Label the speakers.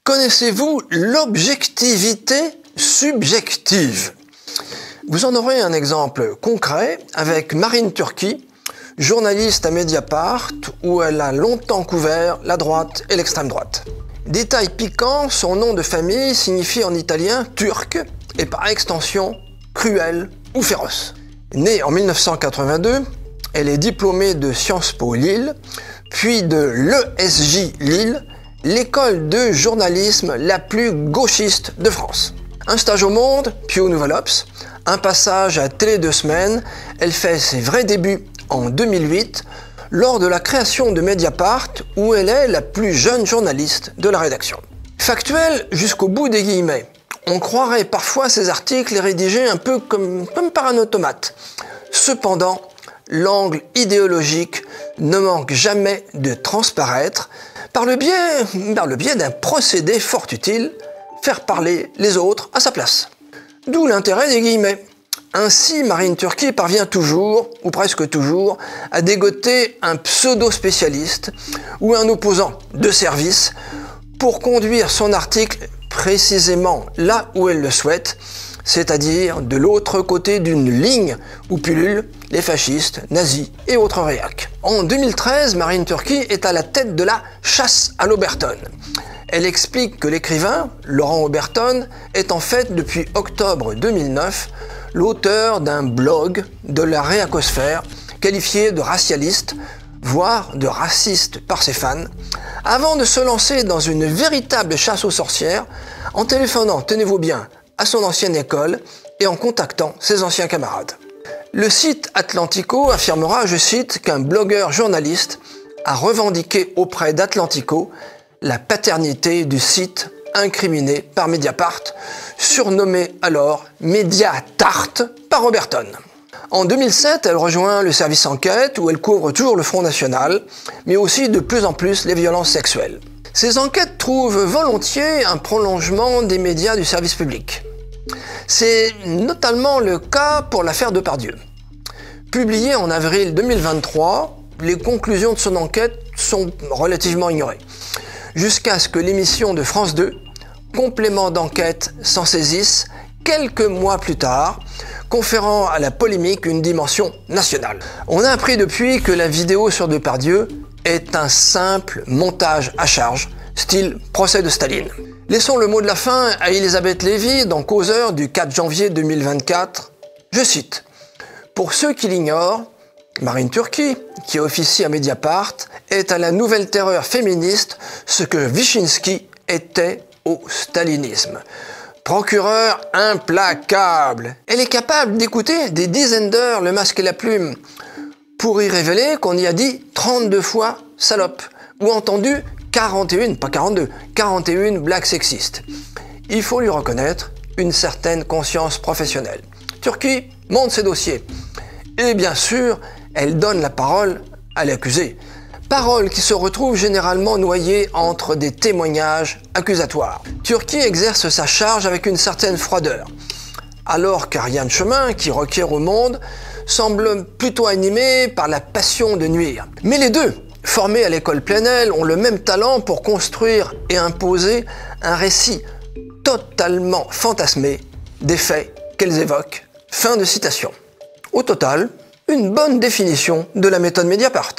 Speaker 1: Connaissez-vous l'objectivité subjective? Vous en aurez un exemple concret avec Marine Turki, journaliste à Mediapart, où elle a longtemps couvert la droite et l'extrême droite. Détail piquant, son nom de famille signifie en italien « turc » et par extension « cruel » ou « féroce ». Née en 1982, elle est diplômée de Sciences Po Lille, puis de l'ESJ Lille, l'école de journalisme la plus gauchiste de France. Un stage au Monde, puis au Nouvel Obs, un passage à Télé 2 Semaines, elle fait ses vrais débuts en 2008, lors de la création de Mediapart, où elle est la plus jeune journaliste de la rédaction. Factuelle jusqu'au bout des guillemets. On croirait parfois ces articles rédigés un peu comme par un automate. Cependant, l'angle idéologique ne manque jamais de transparaître par le biais d'un procédé fort utile, faire parler les autres à sa place. D'où l'intérêt des guillemets. Ainsi, Marine Turki parvient toujours, ou presque toujours, à dégoter un pseudo-spécialiste ou un opposant de service pour conduire son article précisément là où elle le souhaite, c'est-à-dire de l'autre côté d'une ligne où pullulent les fascistes, nazis et autres réacs. En 2013, Marine Turki est à la tête de la chasse à l'Oberton. Elle explique que l'écrivain, Laurent Oberton, est en fait depuis octobre 2009 l'auteur d'un blog de la réacosphère qualifié de racialiste, voire de raciste par ses fans, avant de se lancer dans une véritable chasse aux sorcières en téléphonant, tenez-vous bien, à son ancienne école et en contactant ses anciens camarades. Le site Atlantico affirmera, je cite, qu'un blogueur journaliste a revendiqué auprès d'Atlantico la paternité du site incriminé par Mediapart, surnommé alors Mediatart par Oberton. En 2007, elle rejoint le service enquête où elle couvre toujours le Front National, mais aussi de plus en plus les violences sexuelles. Ces enquêtes trouvent volontiers un prolongement des médias du service public. C'est notamment le cas pour l'affaire Depardieu. Publiée en avril 2023, les conclusions de son enquête sont relativement ignorées, jusqu'à ce que l'émission de France 2, Complément d'enquête, s'en saisisse quelques mois plus tard, conférant à la polémique une dimension nationale. On a appris depuis que la vidéo sur Depardieu est un simple montage à charge, style procès de Staline. Laissons le mot de la fin à Elisabeth Lévy dans Causeur du 4 janvier 2024. Je cite: « Pour ceux qui l'ignorent, Marine Turki, qui officie à Mediapart, est à la nouvelle terreur féministe ce que Wyszynski était au stalinisme. Procureur implacable. Elle est capable d'écouter des dizaines d'heures le masque et la plume pour y révéler qu'on y a dit 32 fois salope ou entendu 41, pas 42, 41 blagues sexistes. Il faut lui reconnaître une certaine conscience professionnelle. Turki monte ses dossiers. Et bien sûr, elle donne la parole à l'accusé. Parole qui se retrouve généralement noyée entre des témoignages accusatoires. Turki exerce sa charge avec une certaine froideur, alors qu'Ariane Chemin, qui requiert au Monde, semble plutôt animée par la passion de nuire. Mais les deux, formés à l'école Plenel, ont le même talent pour construire et imposer un récit totalement fantasmé des faits qu'elles évoquent. Fin de citation. Au total, une bonne définition de la méthode Mediapart.